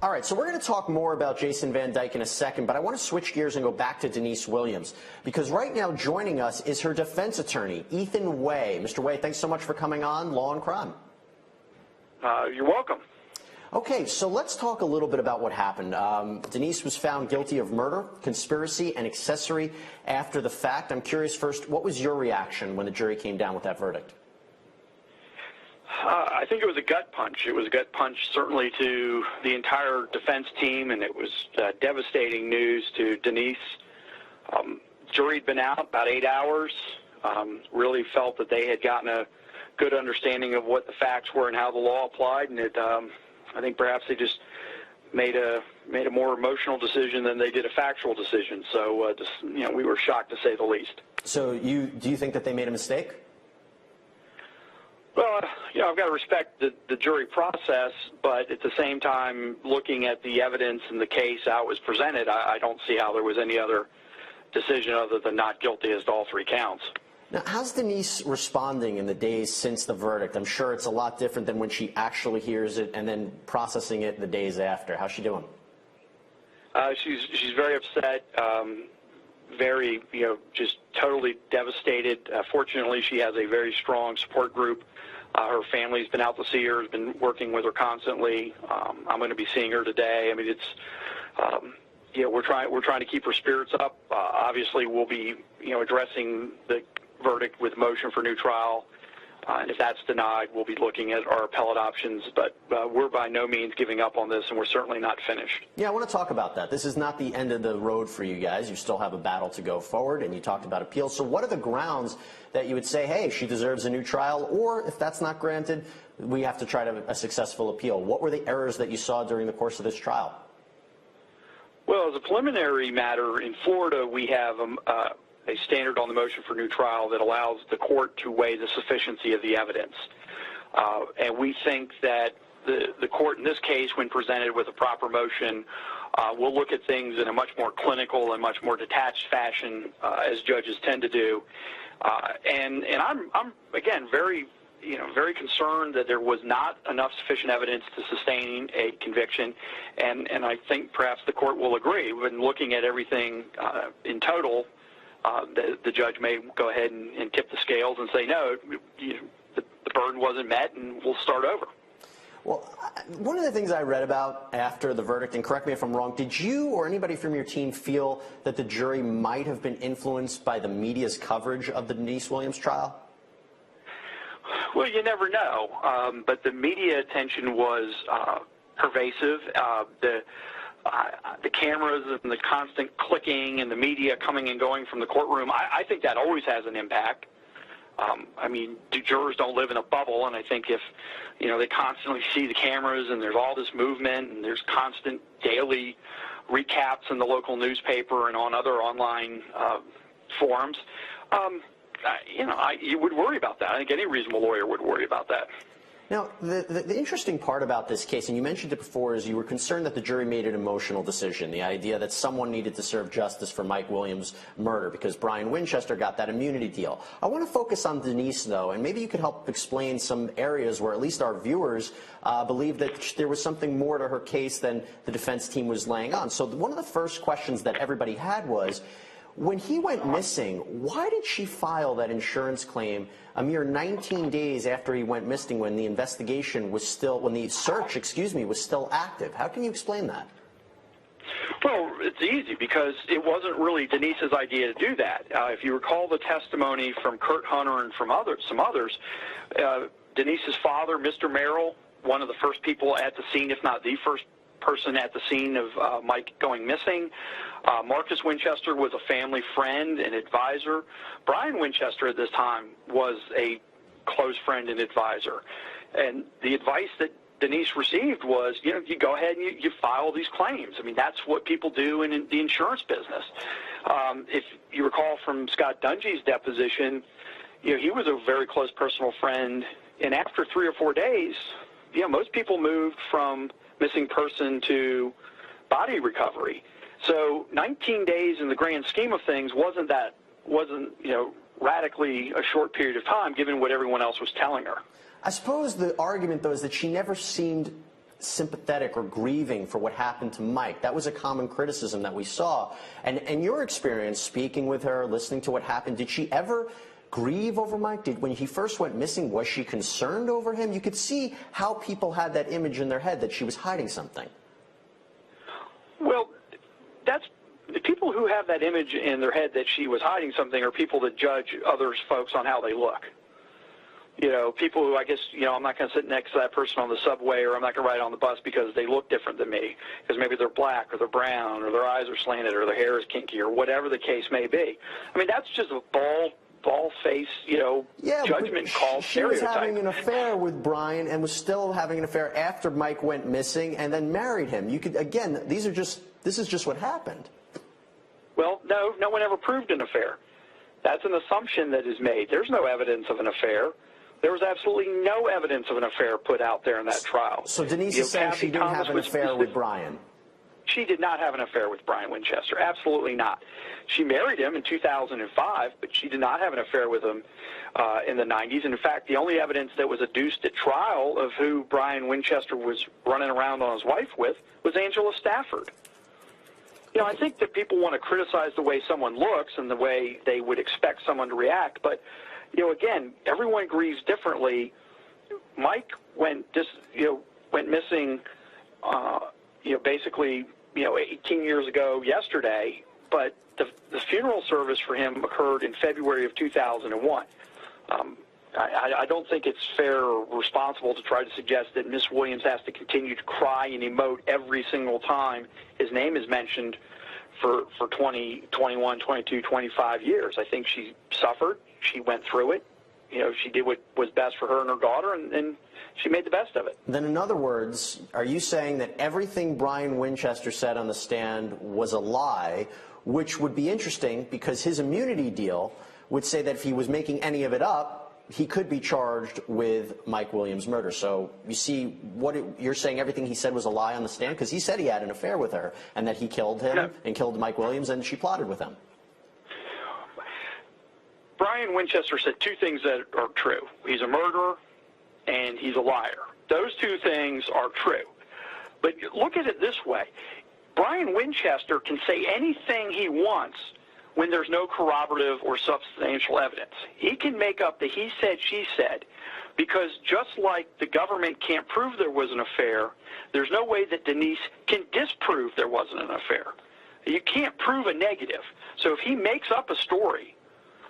All right, so we're going to talk more about Jason Van Dyke in a second, but I want to switch gears and go back to Denise Williams, because right now joining us is her defense attorney, Ethan Way. Mr. Way, thanks so much for coming on Law and Crime. You're welcome. Okay, so let's talk a little bit about what happened. Denise was found guilty of murder, conspiracy, and accessory after the fact. I'm curious first, what was your reaction when the jury came down with that verdict? I think it was a gut punch. It was a gut punch certainly to the entire defense team, and it was devastating news to Denise. Jury had been out about 8 hours, really felt that they had gotten a good understanding of what the facts were and how the law applied, and I think perhaps they just made a more emotional decision than they did a factual decision. So, we were shocked to say the least. So do you think that they made a mistake? Well, I've got to respect the jury process, but at the same time, looking at the evidence and the case, how it was presented, I don't see how there was any other decision other than not guilty as to all three counts. Now, how's Denise responding in the days since the verdict? I'm sure it's a lot different than when she actually hears it and then processing it the days after. How's she doing? She's very upset, very, just totally devastated. Fortunately, she has a very strong support group. Her family's been out to see her, has been working with her constantly. I'm going to be seeing her today. I mean, it's, we're trying to keep her spirits up. Obviously, we'll be, addressing the verdict with motion for new trial. And if that's denied, we'll be looking at our appellate options. But we're by no means giving up on this, and we're certainly not finished. Yeah, I want to talk about that. This is not the end of the road for you guys. You still have a battle to go forward, and you talked about appeals. So what are the grounds that you would say, hey, she deserves a new trial, or if that's not granted, we have to try a successful appeal? What were the errors that you saw during the course of this trial? Well, as a preliminary matter, in Florida, we have a standard on the motion for new trial that allows the court to weigh the sufficiency of the evidence. And we think that the court in this case, when presented with a proper motion, will look at things in a much more clinical and much more detached fashion, as judges tend to do. And I'm again very concerned that there was not enough sufficient evidence to sustain a conviction, and I think perhaps the court will agree. When looking at everything in total, the judge may go ahead and tip the scales and say, no, the burden wasn't met, and we'll start over. Well, one of the things I read about after the verdict, and correct me if I'm wrong, did you or anybody from your team feel that the jury might have been influenced by the media's coverage of the Denise Williams trial? Well, you never know, but the media attention was pervasive. The cameras and the constant clicking and the media coming and going from the courtroom, I think that always has an impact. I mean, jurors don't live in a bubble, and I think if, they constantly see the cameras and there's all this movement and there's constant daily recaps in the local newspaper and on other online forums, you would worry about that. I think any reasonable lawyer would worry about that. Now, the interesting part about this case, and you mentioned it before, is you were concerned that the jury made an emotional decision, the idea that someone needed to serve justice for Mike Williams' murder because Brian Winchester got that immunity deal. I want to focus on Denise, though, and maybe you could help explain some areas where at least our viewers believe that there was something more to her case than the defense team was laying on. So one of the first questions that everybody had was, when he went missing, why did she file that insurance claim a mere 19 days after he went missing, when the investigation was still, when the search, was still active? How can you explain that? Well, it's easy because it wasn't really Denise's idea to do that. If you recall the testimony from Kurt Hunter and from some others, Denise's father, Mr. Merrill, one of the first people at the scene, if not the first person at the scene of Mike going missing. Marcus Winchester was a family friend and advisor. Brian Winchester at this time was a close friend and advisor. And the advice that Denise received was, you go ahead and you file these claims. I mean, that's what people do in the insurance business. If you recall from Scott Dungy's deposition, he was a very close personal friend. And after 3 or 4 days, most people moved from missing person to body recovery. So 19 days in the grand scheme of things wasn't radically a short period of time given what everyone else was telling her. I suppose the argument, though, is that she never seemed sympathetic or grieving for what happened to Mike. That was a common criticism that we saw. And in your experience, speaking with her, listening to what happened, did she ever grieve over Mike? When he first went missing, was she concerned over him? You could see how people had that image in their head that she was hiding something. Well, that's the people who have that image in their head that she was hiding something are people that judge others folks on how they look. You know, people who, I guess, you know, I'm not going to sit next to that person on the subway, or I'm not going to ride on the bus because they look different than me, because maybe they're black or they're brown or their eyes are slanted or their hair is kinky or whatever the case may be. I mean, that's just a ball-face, you know, judgment call stereotype. She was having an affair with Brian and was still having an affair after Mike went missing and then married him. You could, again, this is just what happened. Well, no one ever proved an affair. That's an assumption that is made. There's no evidence of an affair. There was absolutely no evidence of an affair put out there in that trial. So Denise is saying she didn't have an affair with Brian. She did not have an affair with Brian Winchester. Absolutely not. She married him in 2005, but she did not have an affair with him in the 90s. And in fact, the only evidence that was adduced at trial of who Brian Winchester was running around on his wife with was Angela Stafford. You know, I think that people want to criticize the way someone looks and the way they would expect someone to react, but you know, again, everyone grieves differently. Mike went missing, basically, 18 years ago yesterday, but the funeral service for him occurred in February of 2001. I don't think it's fair or responsible to try to suggest that Miss Williams has to continue to cry and emote every single time his name is mentioned for 20, 21, 22, 25 years. I think she suffered. She went through it. You know, she did what was best for her and her daughter, and she made the best of it. Then, in other words, are you saying that everything Brian Winchester said on the stand was a lie, which would be interesting because his immunity deal would say that if he was making any of it up, he could be charged with Mike Williams' murder. So you see you're saying everything he said was a lie on the stand, because he said he had an affair with her and that he killed him and killed Mike Williams and she plotted with him. Brian Winchester said two things that are true. He's a murderer and he's a liar. Those two things are true. But look at it this way. Brian Winchester can say anything he wants when there's no corroborative or substantial evidence. He can make up the he said, she said, because just like the government can't prove there was an affair, there's no way that Denise can disprove there wasn't an affair. You can't prove a negative. So if he makes up a story,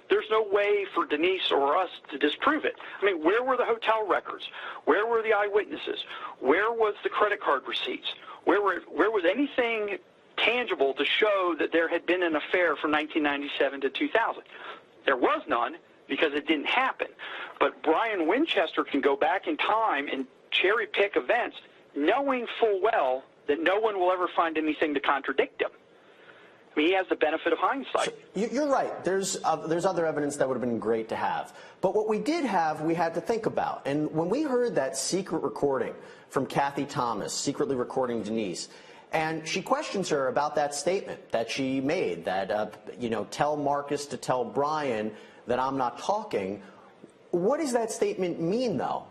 there's no way for Denise or us to disprove it. I mean, where were the hotel records? Where were the eyewitnesses? Where was the credit card receipts? Where was anything tangible to show that there had been an affair from 1997 to 2000? There was none because it didn't happen. But Brian Winchester can go back in time and cherry pick events knowing full well that no one will ever find anything to contradict him. I mean, he has the benefit of hindsight. So you're right. There's other evidence that would have been great to have. But what we did have, we had to think about. And when we heard that secret recording from Kathy Thomas, secretly recording Denise, and she questions her about that statement that she made, that, tell Marcus to tell Brian that I'm not talking. What does that statement mean, though?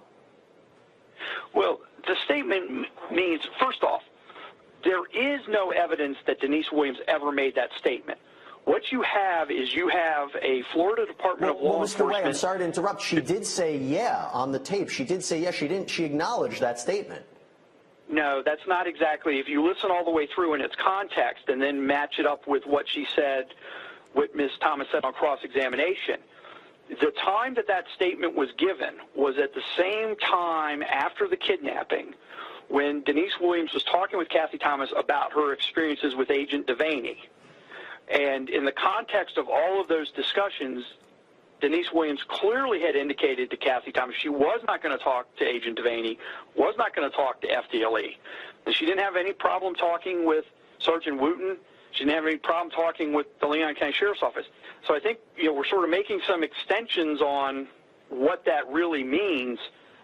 Well, the statement means, first off, there is no evidence that Denise Williams ever made that statement. What you have is you have a Florida Department of Law Enforcement. Mr. Ray, I'm sorry to interrupt. She did say yeah on the tape. She did say yes. She acknowledged that statement. No, that's not exactly. If you listen all the way through in its context and then match it up with what she said, what Ms. Thomas said on cross-examination, the time that statement was given was at the same time after the kidnapping when Denise Williams was talking with Kathy Thomas about her experiences with Agent Devaney. And in the context of all of those discussions, Denise Williams clearly had indicated to Kathy Thomas she was not going to talk to Agent Devaney, was not going to talk to FDLE. And she didn't have any problem talking with Sergeant Wooten. She didn't have any problem talking with the Leon County Sheriff's Office. So I think we're sort of making some extensions on what that really means,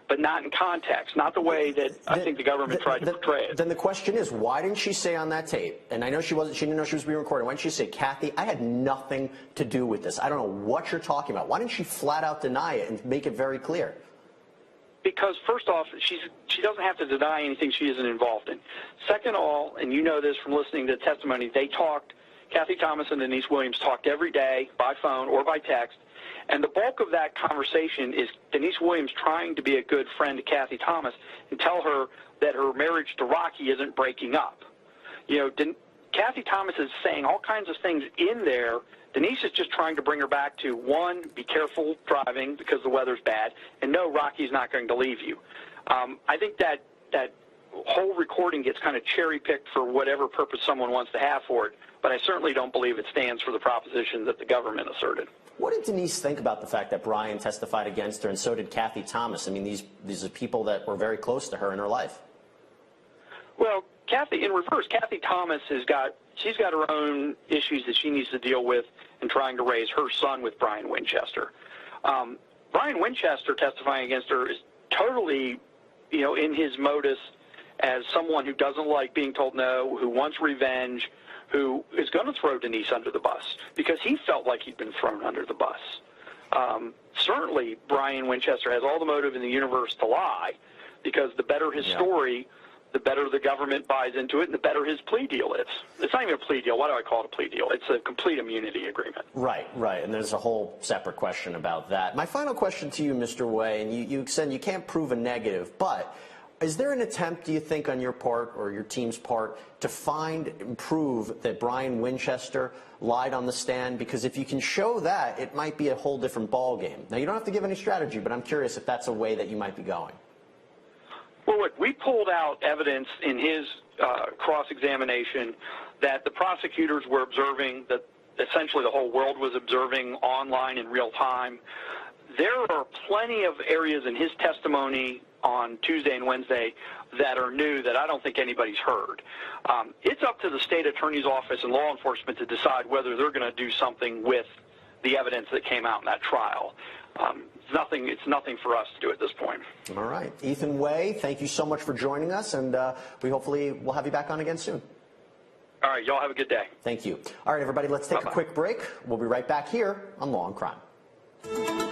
but not in context, not the way that I think the government tried to portray it. Then the question is, why didn't she say on that tape, and I know she didn't know she was being recorded, why didn't she say, Kathy, I had nothing to do with this. I don't know what you're talking about. Why didn't she flat out deny it and make it very clear? because first off, she doesn't have to deny anything she isn't involved in. Second of all, and you know this from listening to the testimony, Kathy Thomas and Denise Williams talked every day by phone or by text, and the bulk of that conversation is Denise Williams trying to be a good friend to Kathy Thomas and tell her that her marriage to Rocky isn't breaking up. Kathy Thomas is saying all kinds of things in there. Denise is just trying to bring her back to, one, be careful driving because the weather's bad, and no, Rocky's not going to leave you. I think that whole recording gets kind of cherry-picked for whatever purpose someone wants to have for it, but I certainly don't believe it stands for the proposition that the government asserted. What did Denise think about the fact that Brian testified against her, and so did Kathy Thomas? I mean, these are people that were very close to her in her life. Well, in reverse, Kathy Thomas she's got her own issues that she needs to deal with in trying to raise her son with Brian Winchester. Brian Winchester testifying against her is totally, in his modus as someone who doesn't like being told no, who wants revenge, who is going to throw Denise under the bus because he felt like he'd been thrown under the bus. Certainly, Brian Winchester has all the motive in the universe to lie because the better his story, the better the government buys into it, and the better his plea deal is. It's not even a plea deal. Why do I call it a plea deal? It's a complete immunity agreement. Right. And there's a whole separate question about that. My final question to you, Mr. Way, and you said you can't prove a negative, but is there an attempt, do you think, on your part or your team's part to find and prove that Brian Winchester lied on the stand? Because if you can show that, it might be a whole different ballgame. Now, you don't have to give any strategy, but I'm curious if that's a way that you might be going. Well, look, we pulled out evidence in his cross-examination that the prosecutors were observing, that essentially the whole world was observing online in real time. There are plenty of areas in his testimony on Tuesday and Wednesday that are new that I don't think anybody's heard. It's up to the state attorney's office and law enforcement to decide whether they're going to do something with the evidence that came out in that trial. It's nothing for us to do at this point. All right. Ethan Way, thank you so much for joining us, and we hopefully will have you back on again soon. All right. Y'all have a good day. Thank you. All right, everybody, let's take a quick break. We'll be right back here on Law and Crime.